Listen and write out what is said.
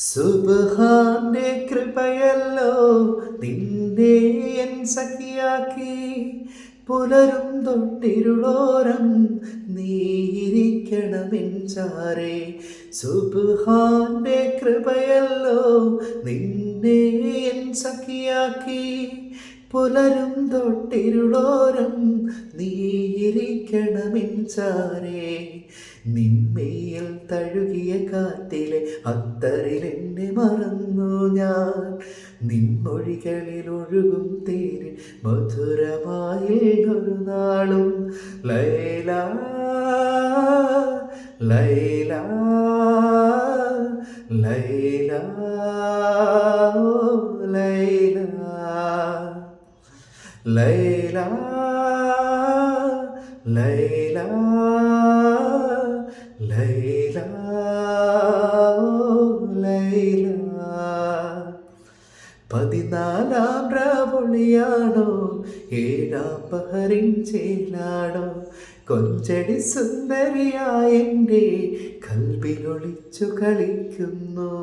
സുബ്ഹാന്റെ കൃപയല്ലോ നിന്നെ എൻ സഖിയാക്കി. പുലരും തൊട്ടിരുളോരം നീയിരിക്കണമെൻ ചാരേ. സുബ്ഹാന്റെ കൃപയല്ലോ നിന്നെ എൻ സഖിയാക്കി. പുലരും തൊട്ടിരുളോരം നീയിരിക്കണമെൻ ചാരേ. നിന്മയിൽ തഴുകിയ കാറ്റിലെ അത്തറിലെന്നെ മറന്നു ഞാൻ. നിൻമൊഴികളിൽ ഒഴുകും തേനിൽ മധുരമായി ഒരു നാളും. ലൈല ലൈല ലൈല ലൈല ലൈല ലൈല ലൈല ലൈല. 14 രാവൊളിയാണോ 7 പഹരിൻ ചേലാണോ കൊഞ്ചടി സുന്ദരിയായെൻ്റെ കൽവിലൊളിച്ചു കളിക്കുന്നു.